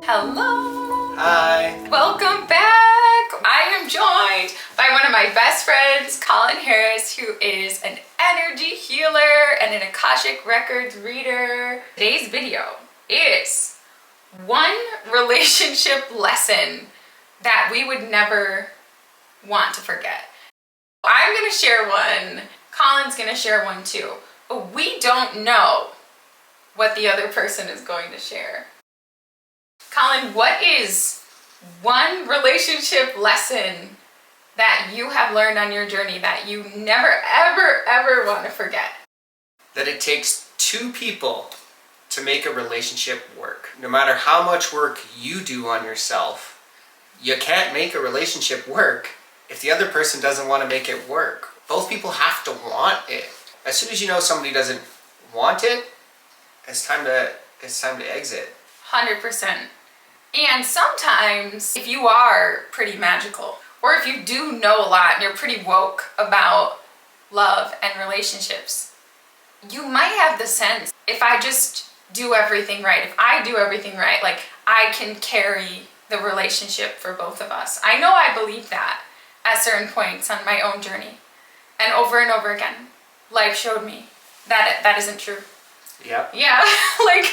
Hello! Hi! Welcome back! I am joined by one of my best friends, Colin Harris, who is an energy healer and an Akashic Records reader. Today's video is one relationship lesson that we would never want to forget. I'm going to share one, Colin's going to share one too, but we don't know what the other person is going to share. Colin, what is one relationship lesson that you have learned on your journey that you never, ever want to forget? That it takes two people to make a relationship work. No matter how much work you do on yourself, you can't make a relationship work if the other person doesn't want to make it work. Both people have to want it. As soon as you know somebody doesn't want it, it's time to exit. 100%. And sometimes if you are pretty magical, or if you do know a lot and you're pretty woke about love and relationships, you might have the sense, if I just do everything right, if I do everything right, like I can carry the relationship for both of us. I know I believe that at certain points on my own journey. And over again, life showed me that that isn't true. Yep. Yeah, like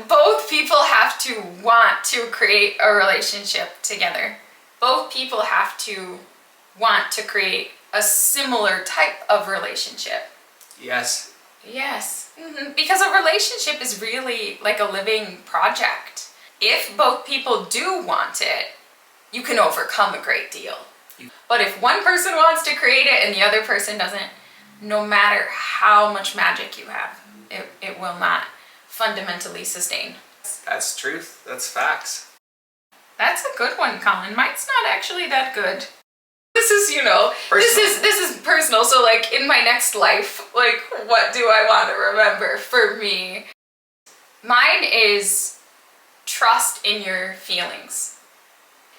both people have to want to create a relationship together. Both people have to want to create a similar type of relationship. Yes. Yes, because a relationship is really like a living project. If both people do want it, you can overcome a great deal. But if one person wants to create it and the other person doesn't, no matter how much magic you have, it will not fundamentally sustain. That's truth. That's facts. That's a good one, Colin. Mine's not actually that good. This is, Personal. this is personal. So like in my next life, like what do I want to remember for me? Mine is trust in your feelings.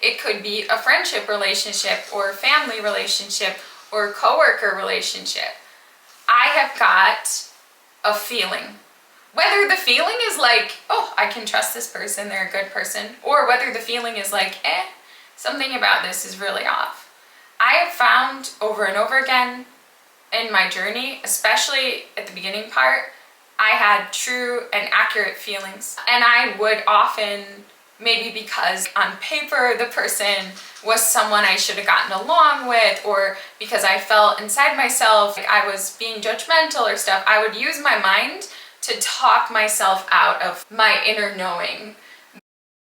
It could be a friendship relationship or a family relationship or a coworker relationship. I have got a feeling. Whether the feeling is like, oh, I can trust this person, they're a good person, or whether the feeling is like, something about this is really off. I have found over and over again in my journey, especially at the beginning part, I had true and accurate feelings. And I would often, maybe because on paper the person was someone I should have gotten along with, or because I felt inside myself like I was being judgmental or stuff, I would use my mind to talk myself out of my inner knowing.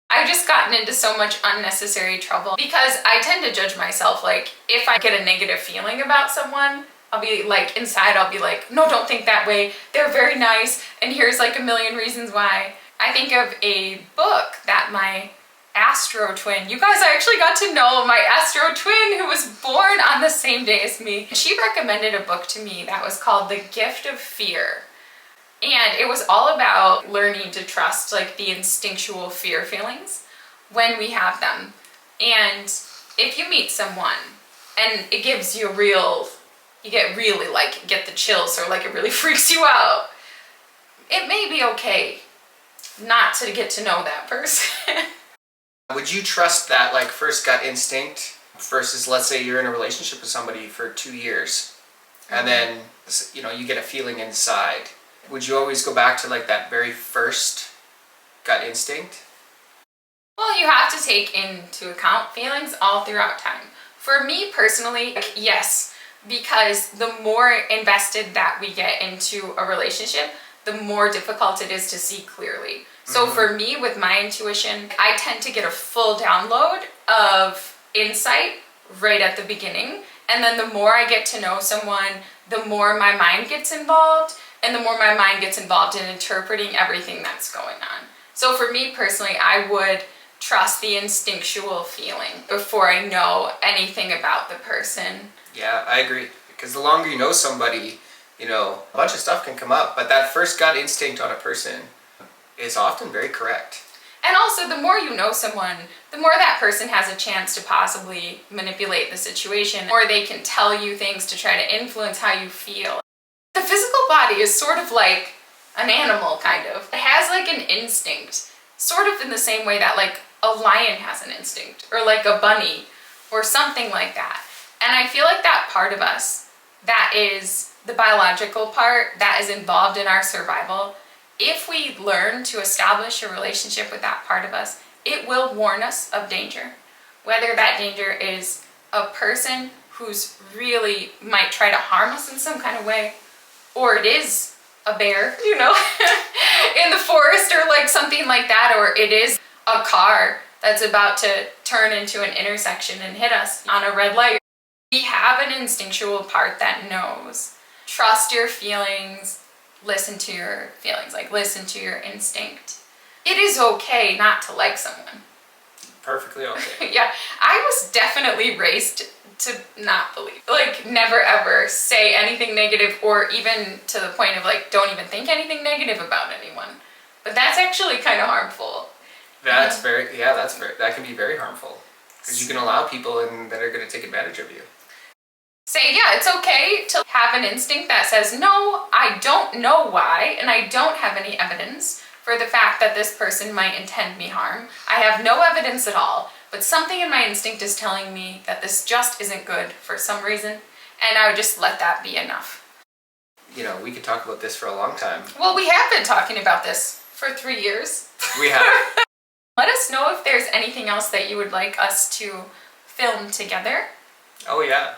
I've just gotten into so much unnecessary trouble because I tend to judge myself. Like if I get a negative feeling about someone, I'll be like, inside I'll be like, no, don't think that way. They're very nice and here's like a million reasons why. I think of a book that my astro twin, you guys, I actually got to know my astro twin who was born on the same day as me. She recommended a book to me that was called The Gift of Fear. And it was all about learning to trust like the instinctual fear feelings when we have them. And if you meet someone and it gives you you get really like, get the chills or like it really freaks you out, it may be okay not to get to know that person. Would you trust that like first gut instinct versus, let's say you're in a relationship with somebody for 2 years and then you get a feeling inside? Would you always go back to like that very first gut instinct? Well, you have to take into account feelings all throughout time. For me personally, yes, because the more invested that we get into a relationship, the more difficult it is to see clearly. So for me, with my intuition, I tend to get a full download of insight right at the beginning. And then the more I get to know someone, the more my mind gets involved, and the more my mind gets involved in interpreting everything that's going on. So for me personally, I would trust the instinctual feeling before I know anything about the person. Yeah, I agree. Because the longer you know somebody, a bunch of stuff can come up, but that first gut instinct on a person is often very correct. And also, the more you know someone, the more that person has a chance to possibly manipulate the situation, or they can tell you things to try to influence how you feel. The physical body is sort of like an animal, kind of. It has like an instinct, sort of in the same way that like a lion has an instinct, or like a bunny, or something like that. And I feel like that part of us, that is the biological part that is involved in our survival, if we learn to establish a relationship with that part of us, it will warn us of danger. Whether that danger is a person who's really might try to harm us in some kind of way, or it is a bear, you know, in the forest, or like something like that, or it is a car that's about to turn into an intersection and hit us on a red light. We have an instinctual part that knows. Trust your feelings, listen to your feelings, like listen to your instinct. It is okay not to like someone. Perfectly okay. Yeah, I was definitely raised to not believe, like never ever say anything negative, or even to the point of like don't even think anything negative about anyone. But that's actually kind of harmful. That can be very harmful, because you can allow people that are going to take advantage of you. Say, yeah, it's okay to have an instinct that says, no, I don't know why, and I don't have any evidence for the fact that this person might intend me harm. I have no evidence at all, but something in my instinct is telling me that this just isn't good for some reason, and I would just let that be enough. You know, we could talk about this for a long time. Well, we have been talking about this for 3 years. We have. Let us know if there's anything else that you would like us to film together. Oh, yeah.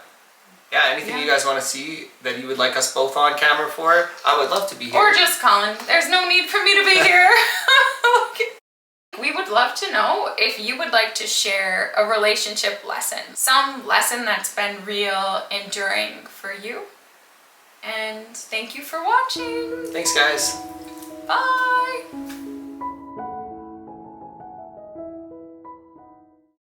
Yeah, anything you guys want to see that you would like us both on camera for, I would love to be here. Or just Colin. There's no need for me to be here. We would love to know if you would like to share a relationship lesson. Some lesson that's been real enduring for you. And thank you for watching. Thanks, guys. Bye.